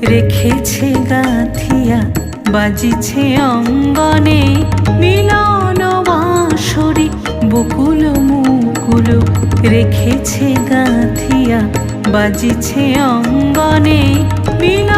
রেখেছে গাথিয়া বাজিছে অঙ্গনে মিলন বাঁশরি বকুল মুকুল রেখেছে গাথিয়া বাজিছে অঙ্গনে মিলন